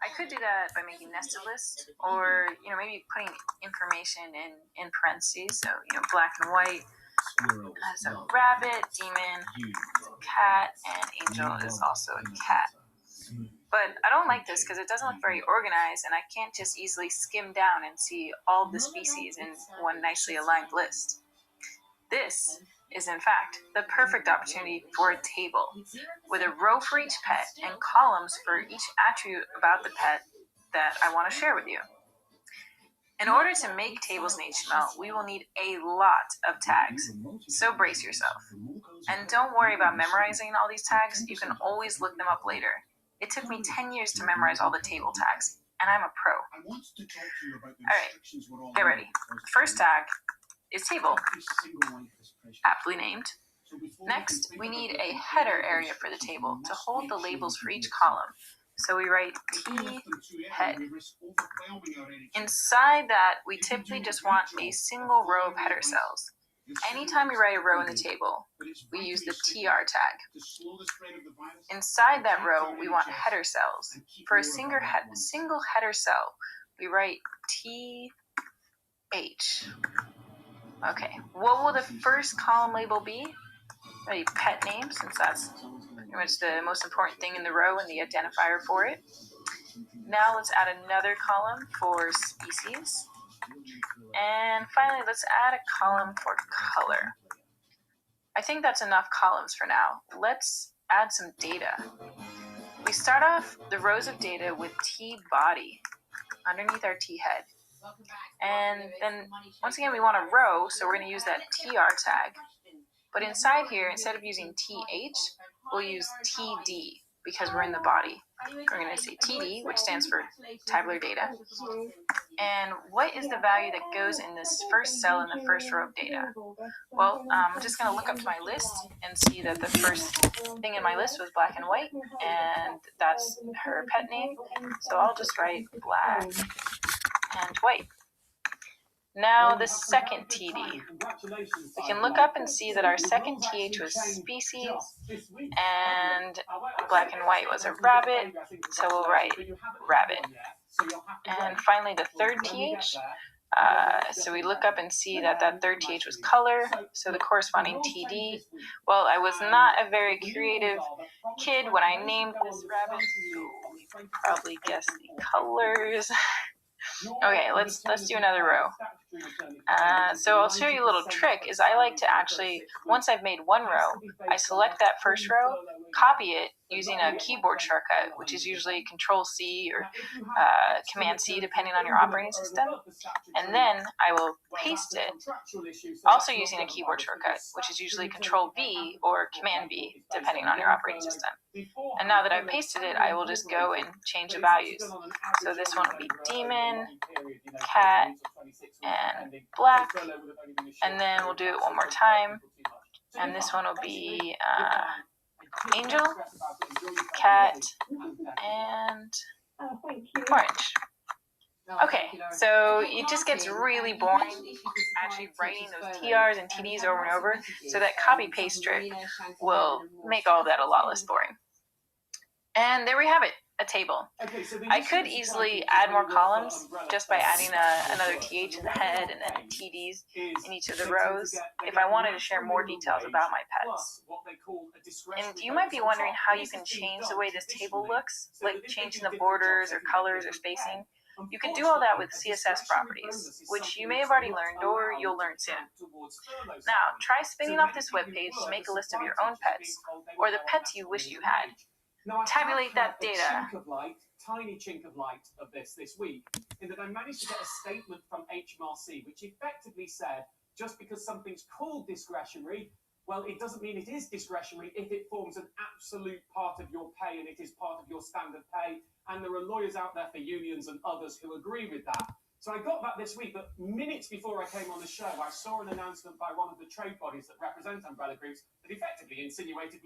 I could do that by making nested lists, or maybe putting information in parentheses. So black and white. So rabbit, demon, cat, and angel is also a cat. But I don't like this because it doesn't look very organized, and I can't just easily skim down and see all the species in one nicely aligned list. This is, in fact, the perfect opportunity for a table, with a row for each pet and columns for each attribute about the pet that I want to share with you. In order to make tables in HTML, we will need a lot of tags, so brace yourself. And don't worry about memorizing all these tags, you can always look them up later. It took me 10 years to memorize all the table tags, and I'm a pro. Alright, get ready. First tag is table, aptly named. Next, we need a header area for the table to hold the labels for each column. So we write T head. Inside that, we typically just want a single row of header cells. Anytime we write a row in the table, we use the TR tag. Inside that row, we want header cells. For a single header cell, we write TH. Okay, what will the first column label be? Ready, pet name, since that's pretty much the most important thing in the row and the identifier for it. Now let's add another column for species. And finally, let's add a column for color. I think that's enough columns for now. Let's add some data. We start off the rows of data with T body underneath our T head. And then once again, we want a row, so we're going to use that TR tag. But inside here, instead of using TH, we'll use TD because we're in the body. We're going to say TD, which stands for tabular data. And what is the value that goes in this first cell in the first row of data? Well, I'm just going to look up to my list and see that the first thing in my list was black and white, and that's her pet name. So I'll just write black and white. Now the second TD. We can look up and see that our second TH was species, and black and white was a rabbit, so we'll write rabbit. And finally the third TH, so we look up and see that that third TH was color, so the corresponding TD. Well, I was not a very creative kid when I named this rabbit, so you can probably guess the colors. Okay, let's do another row. So I'll show you a little trick, is I like to actually, once I've made one row, I select that first row, copy it using a keyboard shortcut, which is usually Control-C or Command-C, depending on your operating system. And then I will paste it, also using a keyboard shortcut, which is usually Control-V or Command-V, depending on your operating system. And now that I've pasted it, I will just go and change the values. So this one will be demon, cat, and black. And then we'll do it one more time. And this one will be angel, cat, and orange. Okay, so it just gets really boring actually writing those TRs and TDs over and over, so that copy-paste trick will make all of that a lot less boring. And there we have it, a table. I could easily add more columns just by adding another TH in the head and then TDs in each of the rows if I wanted to share more details about my pets. And you might be wondering how you can change the way this table looks, like changing the borders or colors or spacing. You can do all that with CSS properties, which you may have already learned or you'll learn soon. Now, try spinning off this webpage to make a list of your own pets, or the pets you wish you had. Tabulate that data. Tiny chink of light of this week, in that I managed to get a statement from HMRC, which effectively said, just because something's called discretionary, well, it doesn't mean it is discretionary if it forms an absolute part of your pay and it is part of your standard pay. And there are lawyers out there for unions and others who agree with that. So I got that this week, but minutes before I came on the show, I saw an announcement by one of the trade bodies that represent umbrella groups that effectively insinuated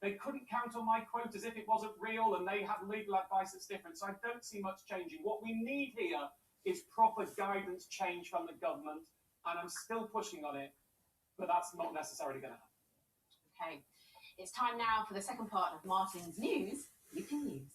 they couldn't count on my quote as if it wasn't real, and they have legal advice that's different. So I don't see much changing. What we need here is proper guidance change from the government, and I'm still pushing on it, but that's not necessarily going to happen. Okay, it's time now for the second part of Martin's news you can use.